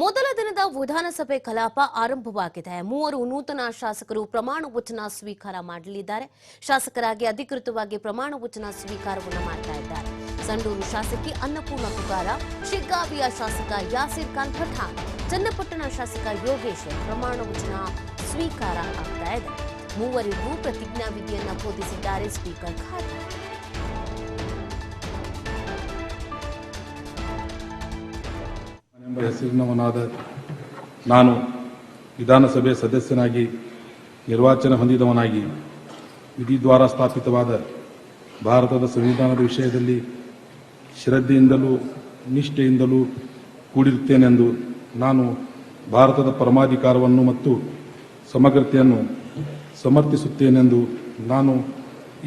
ಮೊದಲ ದಿನದ ವಿಧಾನಸಭೆ ಕಲಾಪ ಆರಂಭವಾಗಿದೆ. ಮೂವರು ನೂತನ ಶಾಸಕರು ಪ್ರಮಾಣ ವಚನ ಸ್ವೀಕಾರ ಮಾಡಲಿದ್ದಾರೆ. ಶಾಸಕರಾಗಿ ಅಧಿಕೃತವಾಗಿ ಪ್ರಮಾಣ ವಚನ ಸ್ವೀಕಾರವನ್ನು ಮಾಡ್ತಾ ಇದ್ದಾರೆ. ಸಂಡೂರು ಶಾಸಕಿ ಅನ್ನಪೂರ್ಣ ಪುಗಾರ, ಶಿಗ್ಗಾವಿಯ ಶಾಸಕ ಯಾಸೀರ್ ಖಾನ್ ಪಠಾಣ್, ಚನ್ನಪಟ್ಟಣ ಶಾಸಕ ಯೋಗೇಶ್ ಪ್ರಮಾಣ ವಚನ ಸ್ವೀಕಾರ ಆಗ್ತಾ ಇದೆ. ಮೂವರಿಗೂ ಪ್ರತಿಜ್ಞಾ ವಿಧಿಯನ್ನ ಬೋಧಿಸಿದ್ದಾರೆ ಸ್ಪೀಕರ್ ಖಾದರ್. ಹೆಸರಿನವನಾದ ನಾನು ವಿಧಾನಸಭೆ ಸದಸ್ಯನಾಗಿ ನಿರ್ವಾಚನ ಹೊಂದಿದವನಾಗಿ ವಿಧಿದ್ವಾರ ಸ್ಥಾಪಿತವಾದ ಭಾರತದ ಸಂವಿಧಾನದ ವಿಷಯದಲ್ಲಿ ಶ್ರದ್ಧೆಯಿಂದಲೂ ನಿಷ್ಠೆಯಿಂದಲೂ ಕೂಡಿರುತ್ತೇನೆಂದು ನಾನು ಭಾರತದ ಪರಮಾಧಿಕಾರವನ್ನು ಮತ್ತು ಸಮಗ್ರತೆಯನ್ನು ಸಮರ್ಥಿಸುತ್ತೇನೆಂದು ನಾನು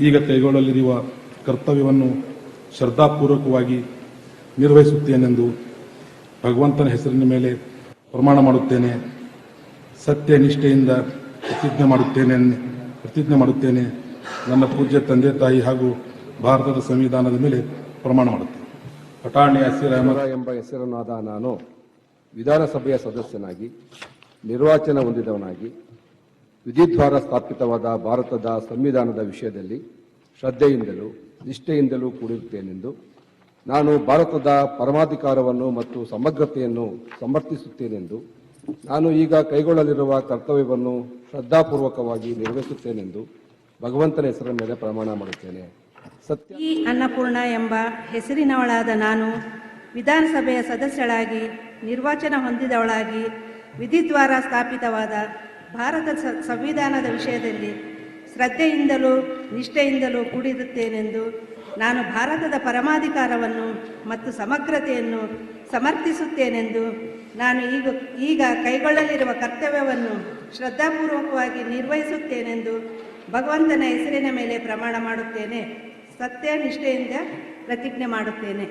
ಈಗ ಕೈಗೊಳ್ಳಲಿರುವ ಕರ್ತವ್ಯವನ್ನು ಶ್ರದ್ಧಾಪೂರ್ವಕವಾಗಿ ನಿರ್ವಹಿಸುತ್ತೇನೆಂದು ಭಗವಂತನ ಹೆಸರಿನ ಮೇಲೆ ಪ್ರಮಾಣ ಮಾಡುತ್ತೇನೆ. ಸತ್ಯ ನಿಷ್ಠೆಯಿಂದ ಪ್ರತಿಜ್ಞೆ ಮಾಡುತ್ತೇನೆ. ನನ್ನ ಪೂಜ್ಯ ತಂದೆ ತಾಯಿ ಹಾಗೂ ಭಾರತದ ಸಂವಿಧಾನದ ಮೇಲೆ ಪ್ರಮಾಣ ಮಾಡುತ್ತೇನೆ. ಪಠಾಣ್ ಯಾಸೀರ್ ಅಹಮದ್ ಎಂಬ ಹೆಸರನ್ನಾದ ನಾನು ವಿಧಾನಸಭೆಯ ಸದಸ್ಯನಾಗಿ ನಿರ್ವಾಚನ ಹೊಂದಿದವನಾಗಿ ವಿಧಿದ್ವಾರ ಸ್ಥಾಪಿತವಾದ ಭಾರತದ ಸಂವಿಧಾನದ ವಿಷಯದಲ್ಲಿ ಶ್ರದ್ಧೆಯಿಂದಲೂ ನಿಷ್ಠೆಯಿಂದಲೂ ಕೂಡಿರುತ್ತೇನೆಂದು ನಾನು ಭಾರತದ ಪರಮಾಧಿಕಾರವನ್ನು ಮತ್ತು ಸಮಗ್ರತೆಯನ್ನು ಸಮರ್ಥಿಸುತ್ತೇನೆಂದು ನಾನು ಈಗ ಕೈಗೊಳ್ಳಲಿರುವ ಕರ್ತವ್ಯವನ್ನು ಶ್ರದ್ಧಾಪೂರ್ವಕವಾಗಿ ನಿರ್ವಹಿಸುತ್ತೇನೆಂದು ಭಗವಂತನ ಹೆಸರಿನ ಮೇಲೆ ಪ್ರಮಾಣ ಮಾಡುತ್ತೇನೆ. ಸತ್ಯ. ಈ ಅನ್ನಪೂರ್ಣ ಎಂಬ ಹೆಸರಿನವಳಾದ ನಾನು ವಿಧಾನಸಭೆಯ ಸದಸ್ಯಳಾಗಿ ನಿರ್ವಾಚನ ಹೊಂದಿದವಳಾಗಿ ವಿಧಿದ್ವಾರ ಸ್ಥಾಪಿತವಾದ ಭಾರತದ ಸಂವಿಧಾನದ ವಿಷಯದಲ್ಲಿ ಶ್ರದ್ಧೆಯಿಂದಲೂ ನಿಷ್ಠೆಯಿಂದಲೂ ಕೂಡಿರುತ್ತೇನೆಂದು ನಾನು ಭಾರತದ ಪರಮಾಧಿಕಾರವನ್ನು ಮತ್ತು ಸಮಗ್ರತೆಯನ್ನು ಸಮರ್ಥಿಸುತ್ತೇನೆಂದು ನಾನು ಈಗ ಕೈಗೊಳ್ಳಲಿರುವ ಕರ್ತವ್ಯವನ್ನು ಶ್ರದ್ಧಾಪೂರ್ವಕವಾಗಿ ನಿರ್ವಹಿಸುತ್ತೇನೆಂದು ಭಗವಂತನ ಹೆಸರಿನ ಮೇಲೆ ಪ್ರಮಾಣ ಮಾಡುತ್ತೇನೆ. ಸತ್ಯ ನಿಷ್ಠೆಯಿಂದ ಪ್ರತಿಜ್ಞೆ ಮಾಡುತ್ತೇನೆ.